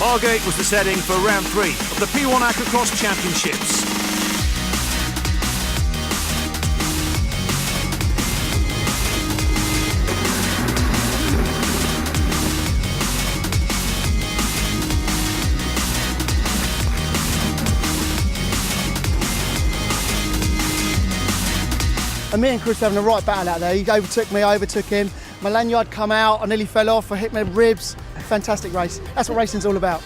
Margate was the setting for round 3 of the P1 Aquacross Championships. And me and Chris having a right battle out there. He overtook me, I overtook him. My lanyard come out, I nearly fell off, I hit my ribs. Fantastic race. That's what racing's all about.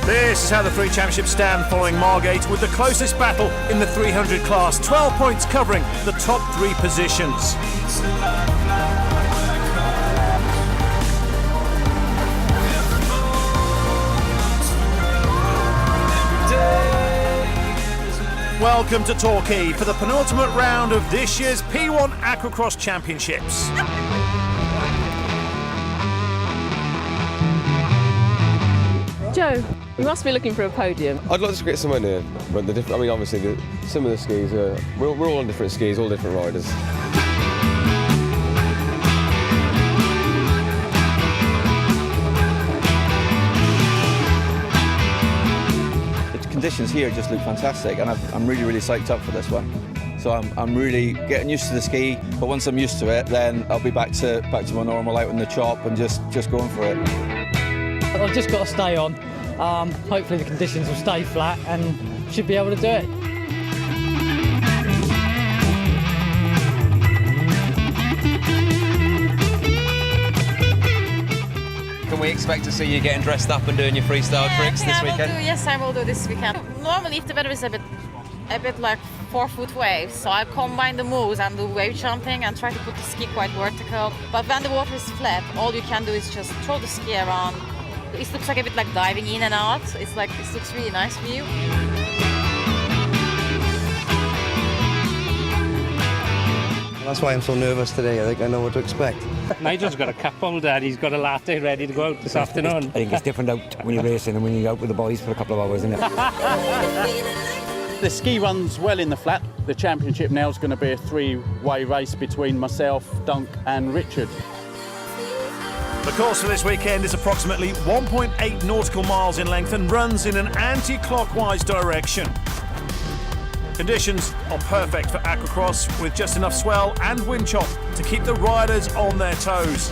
This is how the 3 championships stand following Margate, with the closest battle in the 300 class. 12 points covering the top 3 positions. Welcome to Torquay for the penultimate round of this year's P1 Aquacross Championships. Joe, you must be looking for a podium. I'd like to get somewhere near, but obviously some of the skis are, we're all on different skis, all different riders. Conditions here just look fantastic, and I'm really psyched up for this one. So I'm really getting used to the ski, but once I'm used to it, then I'll be back to my normal out in the chop and just going for it. I've just got to stay on. Hopefully the conditions will stay flat and should be able to do it. Can we expect to see you getting dressed up and doing your freestyle tricks this weekend? Yes, I will do this weekend. Normally, if the weather is a bit like 4-foot waves, so I combine the moves and do wave jumping and try to put the ski quite vertical. But when the water is flat, all you can do is just throw the ski around. It looks like a bit like diving in and out. It looks really nice for you. That's why I'm so nervous today. I think I know what to expect. Nigel's got a cup holder, he's got a latte ready to go out this afternoon. I think it's different out when you're racing and when you're out with the boys for a couple of hours, isn't it? The ski runs well in the flat. The championship now is going to be a 3-way race between myself, Dunk and Richard. The course for this weekend is approximately 1.8 nautical miles in length and runs in an anti-clockwise direction. Conditions are perfect for Aquacross, with just enough swell and wind chop to keep the riders on their toes.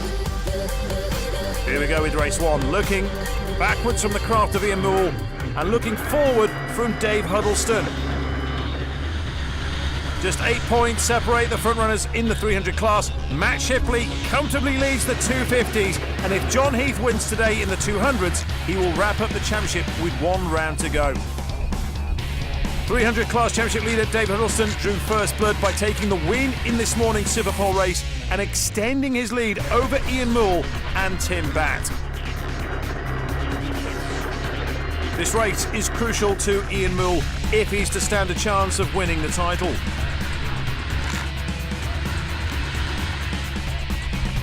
Here we go with race 1, looking backwards from the craft of Ian Moore and looking forward from Dave Huddleston. Just 8 points separate the front runners in the 300 class. Matt Shipley comfortably leads the 250s, and if John Heath wins today in the 200s, he will wrap up the championship with 1 round to go. 300 class championship leader Dave Huddleston drew first blood by taking the win in this morning's Superpole race and extending his lead over Ian Moore and Tim Batt. This race is crucial to Ian Moore if he's to stand a chance of winning the title.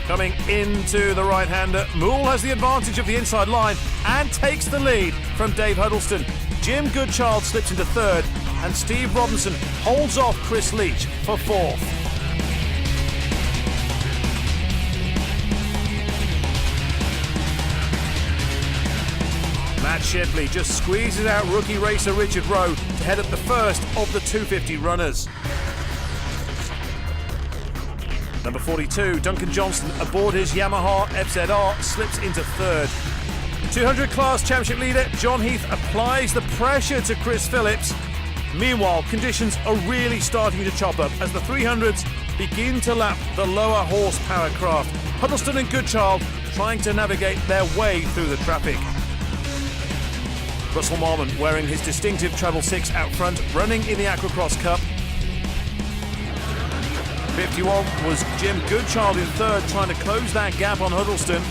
Coming into the right-hander, Moore has the advantage of the inside line and takes the lead from Dave Huddleston. Jim Goodchild slips into 3rd, and Steve Robinson holds off Chris Leach for 4th. Matt Shipley just squeezes out rookie racer Richard Rowe to head up the first of the 250 runners. Number 42, Duncan Johnston, aboard his Yamaha FZR, slips into 3rd. 200 class championship leader John Heath applies the pressure to Chris Phillips. Meanwhile, conditions are really starting to chop up as the 300s begin to lap the lower horsepower craft. Huddleston and Goodchild trying to navigate their way through the traffic. Russell Marmon wearing his distinctive treble 6 out front, running in the Aquacross Cup. 51 was Jim Goodchild in 3rd, trying to close that gap on Huddleston.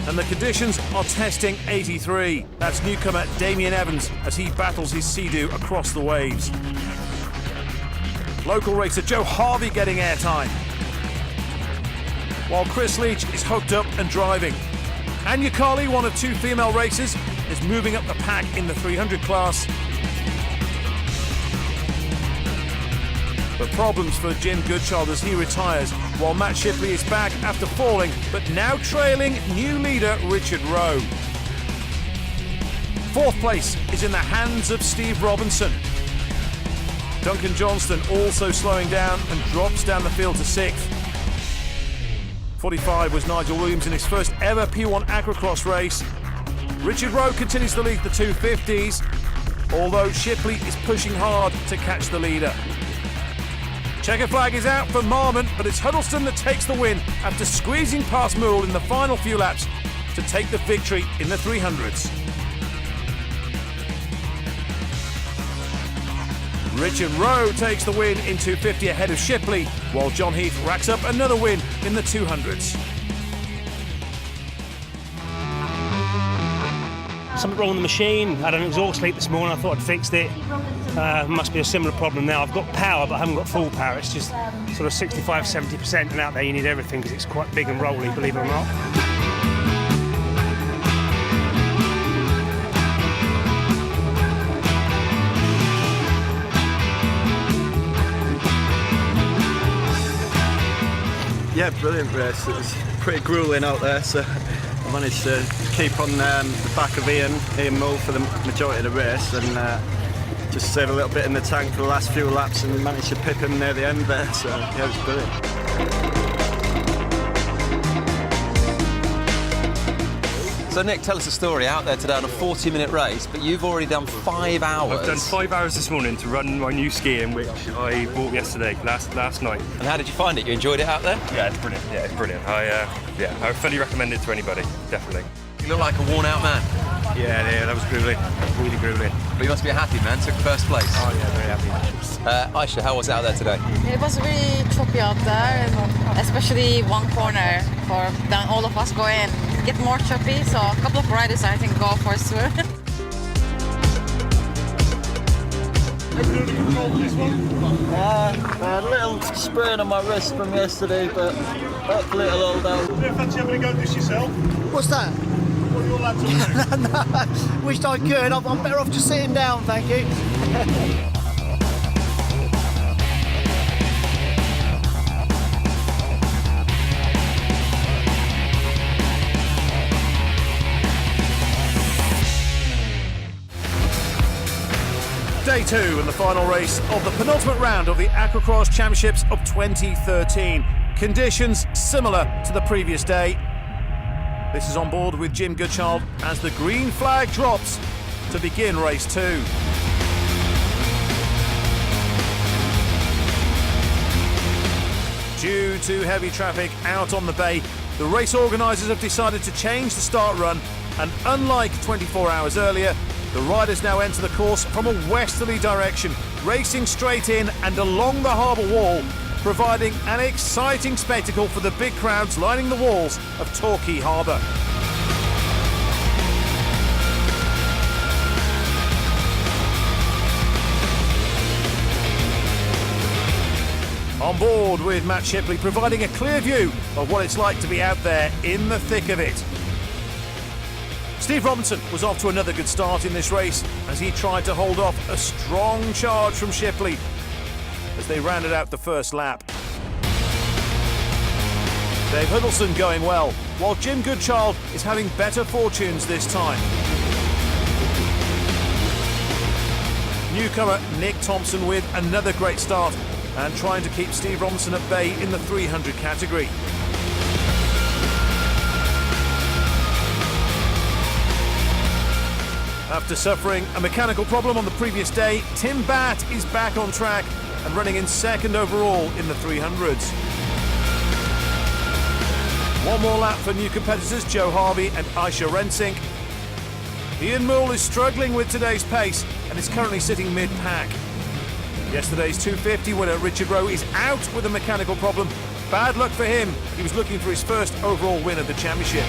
And the conditions are testing 83. That's newcomer Damien Evans as he battles his Sea-Doo across the waves. Local racer Joe Harvey getting airtime, while Chris Leach is hooked up and driving. Anya Carley, one of 2 female racers, is moving up the pack in the 300 class. But problems for Jim Goodchild as he retires, while Matt Shipley is back after falling, but now trailing new leader Richard Rowe. Fourth place is in the hands of Steve Robinson. Duncan Johnston also slowing down and drops down the field to sixth. 45 was Nigel Williams in his first ever P1 Aquacross race. Richard Rowe continues to lead the 250s, although Shipley is pushing hard to catch the leader. Checker flag is out for Marmon, but it's Huddleston that takes the win after squeezing past Moorall in the final few laps to take the victory in the 300s. Richard Rowe takes the win in 250 ahead of Shipley, while John Heath racks up another win in the 200s. Something wrong with the machine. I had an exhaust leak this morning. I thought I'd fixed it. Must be a similar problem now. I've got power, but I haven't got full power. It's just sort of 65-70%, and out there you need everything because it's quite big and rolly, believe it or not. Yeah, brilliant race. It was pretty gruelling out there, so I managed to keep on the back of Ian Mull for the majority of the race, and just save a little bit in the tank for the last few laps and managed to pip him near the end there, so yeah, it was brilliant. So Nick, tell us a story out there today on a 40-minute race, but you've already done 5 hours. I've done 5 hours this morning to run my new skiing, which I bought yesterday, last night. And how did you find it? You enjoyed it out there? Yeah, it's brilliant. Yeah, it's brilliant. I fully recommend it to anybody, definitely. You look like a worn-out man. Yeah, that was grueling, really grueling. But you must be a happy man, took first place. Oh yeah, very happy. Aisha, how was it out there today? It was really choppy out there, and especially one corner for then all of us go in. Get more choppy, so a couple of riders I think go for a swim. I had a little sprain on my wrist from yesterday, but hopefully it'll hold out. Do you fancy having a go at this yourself? What's that? What are your lads doing? No, wished I could. I'm better off just sitting down, thank you. Day 2 and the final race of the penultimate round of the Aquacross Championships of 2013. Conditions similar to the previous day. This is on board with Jim Goodchild as the green flag drops to begin race 2. Due to heavy traffic out on the bay, the race organisers have decided to change the start run, and unlike 24 hours earlier, the riders now enter the course from a westerly direction, racing straight in and along the harbour wall, providing an exciting spectacle for the big crowds lining the walls of Torquay Harbour. On board with Matt Shipley, providing a clear view of what it's like to be out there in the thick of it. Steve Robinson was off to another good start in this race as he tried to hold off a strong charge from Shipley as they rounded out the first lap. Dave Huddleston going well, while Jim Goodchild is having better fortunes this time. Newcomer Nick Thompson with another great start and trying to keep Steve Robinson at bay in the 300 category. After suffering a mechanical problem on the previous day, Tim Batt is back on track and running in second overall in the 300s. One more lap for new competitors Joe Harvey and Aisha Rensink. Ian Mull is struggling with today's pace and is currently sitting mid-pack. Yesterday's 250 winner Richard Rowe is out with a mechanical problem. Bad luck for him. He was looking for his first overall win of the championship.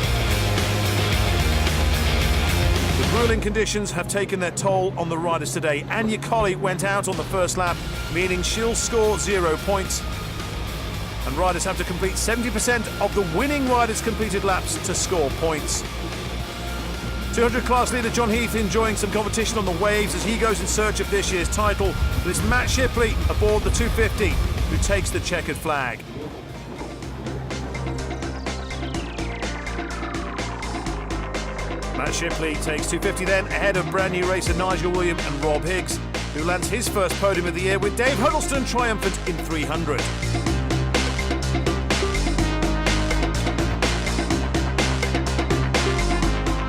The grueling conditions have taken their toll on the riders today. Anya Colley went out on the first lap, meaning she'll score 0 points. And riders have to complete 70% of the winning riders' completed laps to score points. 200 class leader John Heath enjoying some competition on the waves as he goes in search of this year's title. But it's Matt Shipley aboard the 250 who takes the checkered flag. Matt Shipley takes 250 then, ahead of brand new racer Nigel William and Rob Higgs, who lands his first podium of the year, with Dave Huddleston triumphant in 300.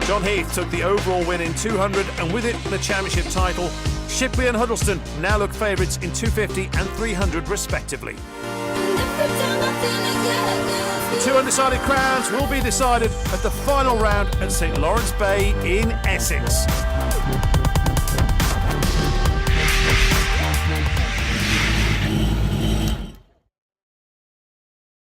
John Heath took the overall win in 200 and with it the championship title. Shipley and Huddleston now look favourites in 250 and 300 respectively. The two undecided crowns will be decided at the final round at St Lawrence Bay in Essex.